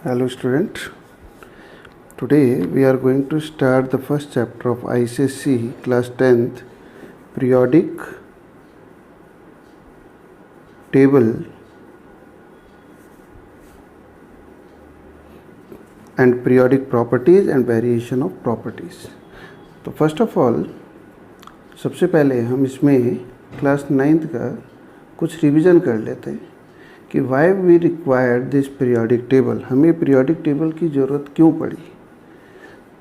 Hello student. Today we are going to start the first chapter of ICSE class 10th periodic table and periodic properties and variation of properties. तो first of all सबसे पहले हम इसमें class 9th का कुछ revision कर लेते हैं कि why we required this periodic table, हमें पीरियोडिक टेबल की ज़रूरत क्यों पड़ी.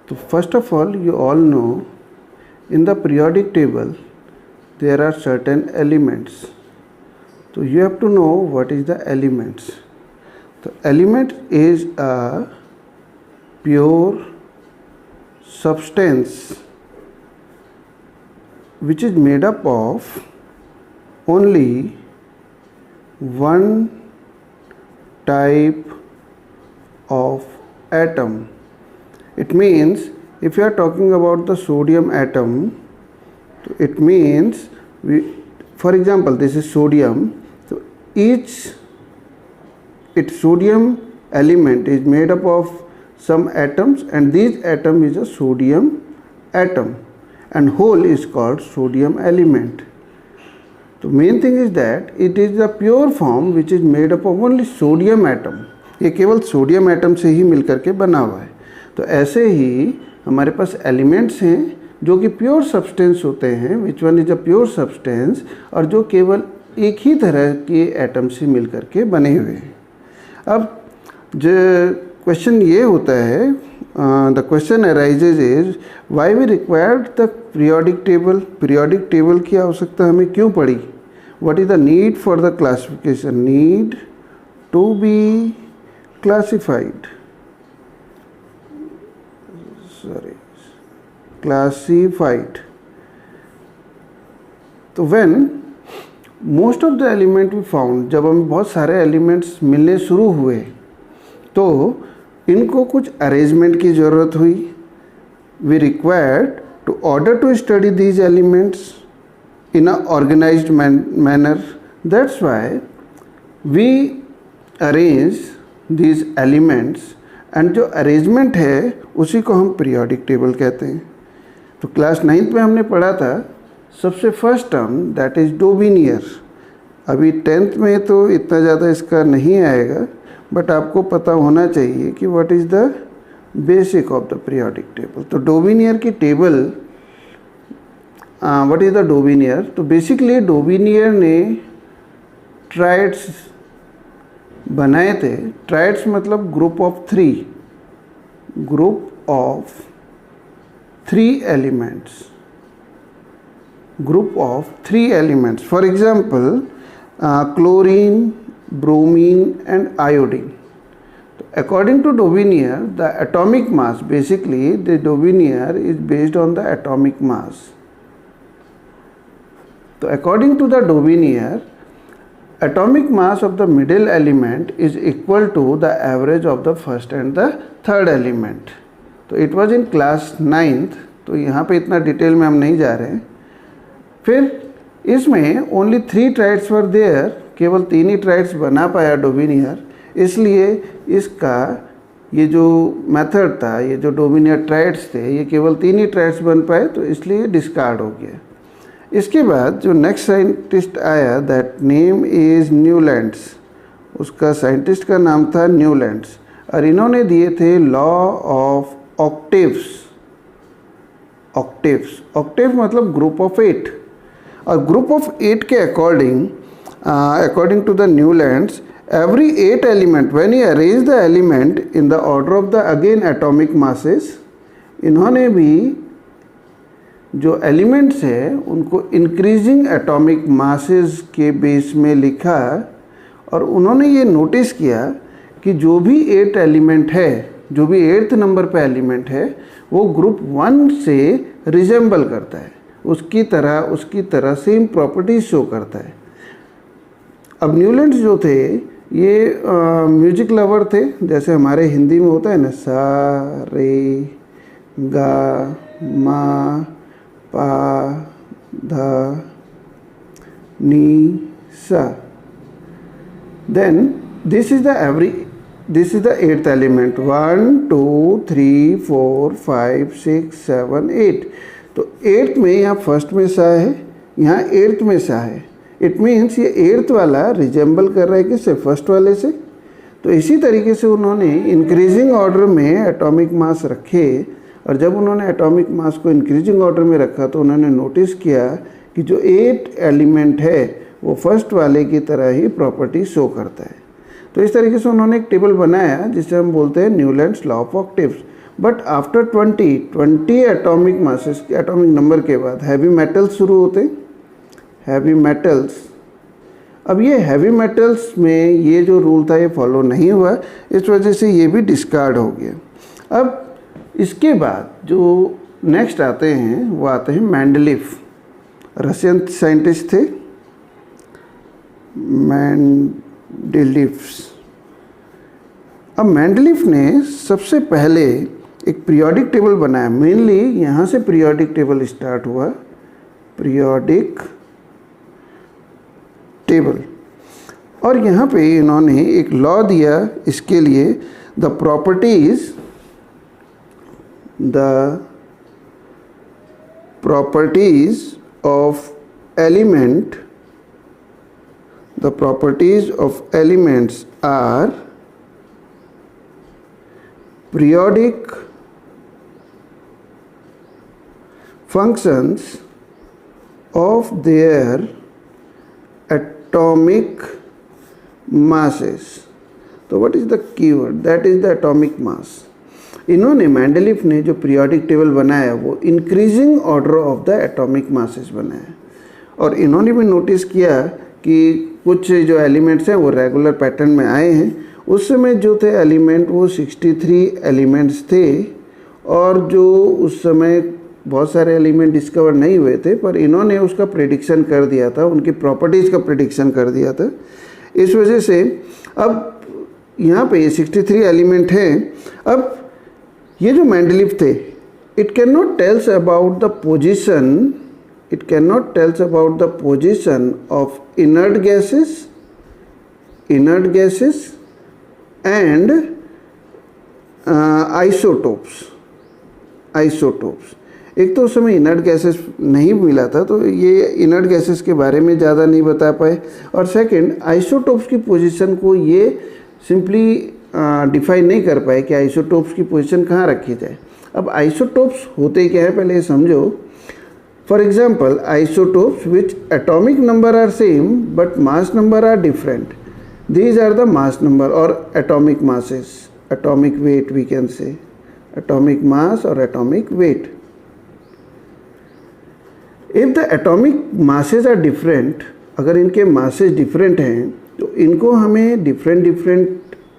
तो first of all you all know in the periodic table there are certain elements. तो you have to know what is the elements. तो element is a pure substance which is made up of only one type of atom. It means if you are talking about the sodium atom, it means for example this is sodium. So its sodium element is made up of some atoms and this atom is a sodium atom and whole is called sodium element. The main thing is that it is the pure form which is made up of only sodium atom. ये केवल sodium atom से ही मिलकर के बना हुआ है. तो ऐसे ही हमारे पास एलिमेंट्स हैं जो कि प्योर सब्सटेंस होते हैं, which one is a pure substance, और जो केवल एक ही तरह के एटम से मिलकर के बने हुए हैं. अब जो क्वेश्चन ये होता है, the question arises is why we required the periodic table. Periodic table की आवश्यकता हमें क्यों पड़ी. What is the need for the classification. Need to be classified, classified. तो when most of the element we found, जब हमें बहुत सारे एलिमेंट्स मिलने शुरू हुए तो इनको कुछ अरेंजमेंट की ज़रूरत हुई. We required to order to study these elements in a organised manner. That's why we arrange these elements and जो अरेंजमेंट है उसी को हम पीरियोडिक टेबल कहते हैं. तो क्लास 9th में हमने पढ़ा था सबसे फर्स्ट टर्म दैट इज़ डोबिनियर. अभी 10th में तो इतना ज़्यादा इसका नहीं आएगा, बट आपको पता होना चाहिए कि what is the basic of the periodic table. तो डोबिनियर की टेबल, व्हाट इज़ द डोबिनियर. तो बेसिकली डोबिनियर ने ट्राइड्स बनाए थे. ट्राइड्स मतलब group of three elements. For example chlorine, bromine and iodine. According to Daubinier, the atomic mass, basically the Daubinier is based on the atomic mass. So according to the Daubinier, atomic mass of the middle element is equal to the average of the first and the third element. तो it was in class 9th. तो यहाँ पे इतना detail में हम नहीं जा रहे हैं. फिर इसमें ओनली 3 ट्राइड्स वर देयर, केवल 3 ही ट्राइड्स बना पाया डोबिनियर. इसलिए इसका ये जो मेथड था, ये जो डोबिनियर ट्राइड्स थे, ये केवल 3 ही ट्राइड्स बन पाए, तो इसलिए डिस्कार्ड हो गया. इसके बाद जो नेक्स्ट साइंटिस्ट आया दैट नेम इज़ न्यूलैंड्स. उसका साइंटिस्ट का नाम था न्यूलैंड्स और इन्होंने दिए थे लॉ ऑफ ऑक्टेव्स. ऑक्टेव मतलब ग्रुप ऑफ 8. और ग्रुप ऑफ 8 के according according to the Newlands, every 8 element, when he arranged the element in the order of the again atomic masses, इन्होंने भी जो एलिमेंट्स है उनको इंक्रीजिंग एटॉमिक मासेस के base में लिखा. और उन्होंने ये नोटिस किया कि जो भी 8 एलिमेंट है, जो भी 8th नंबर पे एलिमेंट है, वो ग्रुप 1 से रिजेंबल करता है, उसकी तरह सेम प्रॉपर्टीज शो करता है. अब न्यूलैंड्स जो थे ये म्यूजिक लवर थे, जैसे हमारे हिंदी में होता है ना, सा रे गा मा पा धा नी सा. Then this is the this is the eighth element, 1 2 3 4 5 6 7 8। तो एट्थ में यहाँ फर्स्ट में सा है, यहाँ एट्थ में सा है। इट मीन्स ये एट्थ वाला रिजेंबल कर रहा है किससे, फर्स्ट वाले से। तो इसी तरीके से उन्होंने इंक्रीजिंग ऑर्डर में एटॉमिक मास रखे, और जब उन्होंने एटॉमिक मास को इंक्रीजिंग ऑर्डर में रखा तो उन्होंने नोटिस किया कि जो 8 एलिमेंट है वो फर्स्ट वाले की तरह ही प्रॉपर्टी शो करता है। तो इस तरीके से उन्होंने एक टेबल बनाया जिसे हम बोलते हैं Newlands law of octaves. But after 20 atomic masses, atomic number के बाद हैवी मेटल्स शुरू होते हैं, हैवी मेटल्स। अब ये हैवी मेटल्स में ये जो रूल था ये फॉलो नहीं हुआ, इस वजह से ये भी डिस्कार्ड हो गया। अब इसके बाद जो नेक्स्ट आते हैं वो आते हैं मेंडलीफ, रशियन साइंटिस्ट थे मेंडलीफ्स। अब मेंडलीफ ने सबसे पहले एक पीरियोडिक टेबल बनाया, मेनली यहाँ से पीरियोडिक टेबल स्टार्ट हुआ, पीरियोडिक टेबल। और यहाँ पे इन्होंने एक लॉ दिया इसके लिए, the properties of element, the properties of elements are periodic functions of their atomic masses. तो what is the keyword? That is the atomic mass. इन्होंने मेंडलीफ ने जो पीरियोडिक टेबल बनाया वो increasing order of the atomic masses बनाया, और इन्होंने भी नोटिस किया कि कुछ जो एलिमेंट्स हैं वो रेगुलर पैटर्न में आए हैं। उस समय जो थे एलिमेंट वो 63 एलिमेंट्स थे, और जो उस समय बहुत सारे एलिमेंट डिस्कवर नहीं हुए थे, पर इन्होंने उसका प्रेडिक्शन कर दिया था, उनकी प्रॉपर्टीज़ का प्रेडिक्शन कर दिया था। इस वजह से अब यहाँ पे 63 एलिमेंट हैं। अब ये जो मेंडलीफ थे, it can not tells about the position, it cannot tells about the position of inert gases and isotopes। एक तो उस समय इनर्ट गैसेस नहीं मिला था, तो ये इनर्ट गैसेस के बारे में ज़्यादा नहीं बता पाए, और सेकंड आइसोटोप्स की पोजीशन को ये सिंपली डिफाइन नहीं कर पाए कि आइसोटोप्स की पोजीशन कहाँ रखी जाए। अब आइसोटोप्स होते क्या है पहले ये समझो। For example, isotopes which atomic number are same but mass number are different. These are the mass number or atomic masses. Atomic weight we can say. Atomic mass or atomic weight. If the atomic masses are different, अगर इनके masses different हैं तो इनको हमें different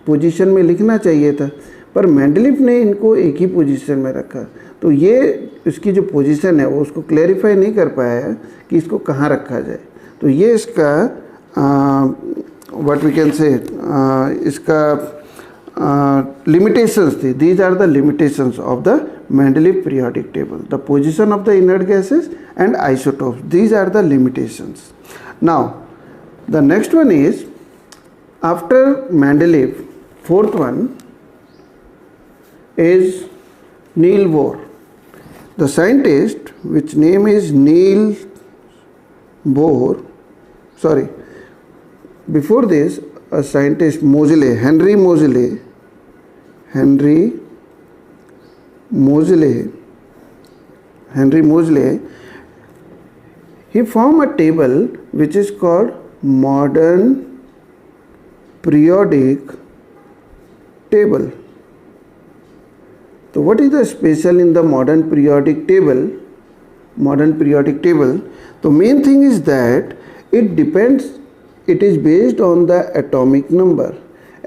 position में लिखना चाहिए था, पर मेंडलीफ ने इनको एक ही पोजीशन में रखा। तो ये इसकी जो पोजीशन है वो उसको क्लैरिफाई नहीं कर पाया कि इसको कहाँ रखा जाए। तो ये इसका व्हाट वी कैन से इसका limitations थी. These are the limitations of the Mendeleev periodic table. The position of the inert gases and isotopes. These are the limitations. Now, the next one is after Mendeleev, fourth one is Niels Bohr. The scientist, which name is Niels Bohr, sorry, before this a scientist Moseley, Henry Moseley, he formed a table which is called modern periodic table. So what is the special in the modern periodic table? The main thing is that it is based on the atomic number.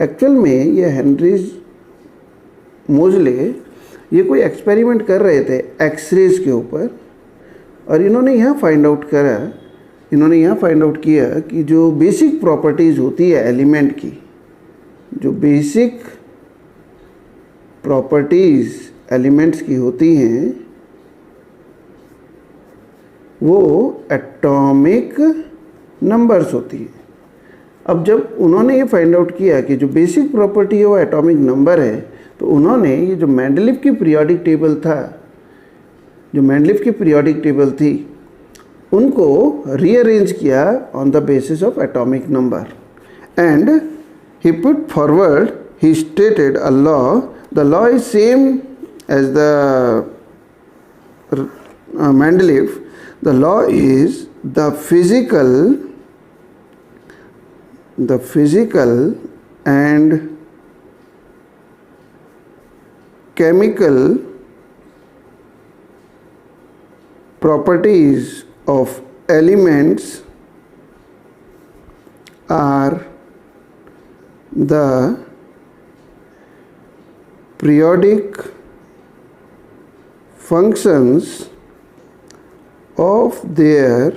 Actual में ये Henry मोजले ये कोई experiment कर रहे थे X-rays के ऊपर, और इन्होंने यहाँ फाइंड आउट किया कि जो बेसिक प्रॉपर्टीज़ होती है एलिमेंट की, जो बेसिक प्रॉपर्टीज़ एलिमेंट्स की होती हैं वो एटॉमिक नंबर्स होती हैं. अब जब उन्होंने ये फाइंड आउट किया कि जो बेसिक प्रॉपर्टी है वो एटॉमिक नंबर है, तो उन्होंने ये जो मेंडलीव की पीरियोडिक टेबल था, जो मेंडलीव की पीरियोडिक टेबल थी, उनको रीअरेंज किया on the basis of atomic number, and he put forward, he stated a law. The law is same as the Mendeleev. The law is the physical and chemical properties of elements are the periodic functions of their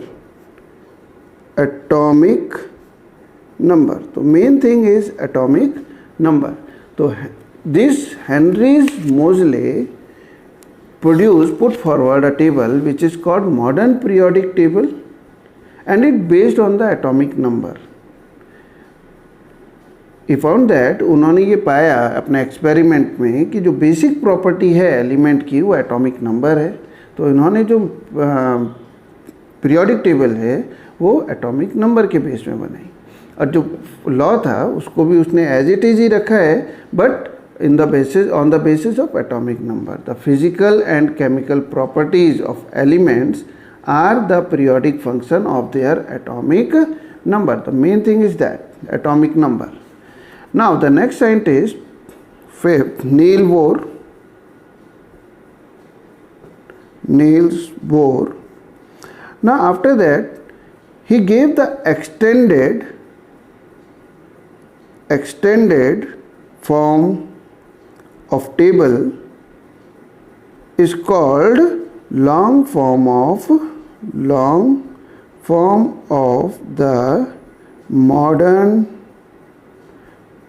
atomic number. तो main thing is atomic number. तो this Henrys मोजले put forward a table which is called modern periodic table, and it based on the atomic number. He found that उन्होंने ये पाया अपने experiment में कि जो बेसिक प्रॉपर्टी है एलिमेंट की वो एटॉमिक नंबर है. तो इन्होंने जो पीरियोडिक टेबल है वो एटॉमिक नंबर के बेस में बनाई, और जो लॉ था उसको भी उसने एज इट इज ही रखा है, but on the basis of atomic number. The physical and chemical properties of elements are the periodic function of their atomic number. The main thing is that atomic number. Now the next scientist, fifth, Niels Bohr. Now after that he gave the extended form of table is called long form of the modern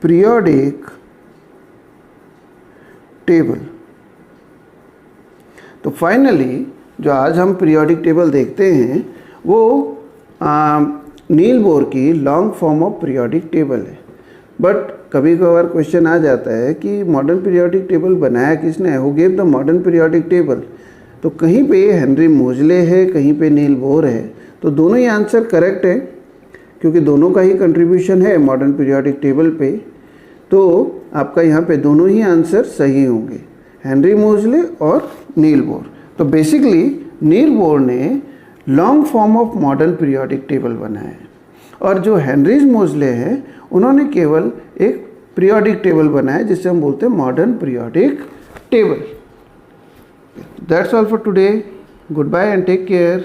periodic table. तो finally जो आज हम periodic table देखते हैं वो Niels Bohr की long form of periodic table है. But कभी कभार क्वेश्चन आ जाता है कि मॉडर्न पीरियोडिक टेबल बनाया किसने, who gave the modern periodic table. तो कहीं पे हेनरी मोजले है, कहीं पे नील बोर है. तो दोनों ही आंसर करेक्ट है क्योंकि दोनों का ही कंट्रीब्यूशन है मॉडर्न पीरियोडिक टेबल पे. तो आपका यहाँ पे दोनों ही आंसर सही होंगे, हेनरी मोजले और नील बोर. तो बेसिकली नील बोर ने long form of modern periodic table बनाया है, और जो हेनरीज मोजले हैं उन्होंने केवल एक पीरियोडिक टेबल बनाया जिसे हम बोलते हैं modern periodic table. That's all for today. Goodbye and take care.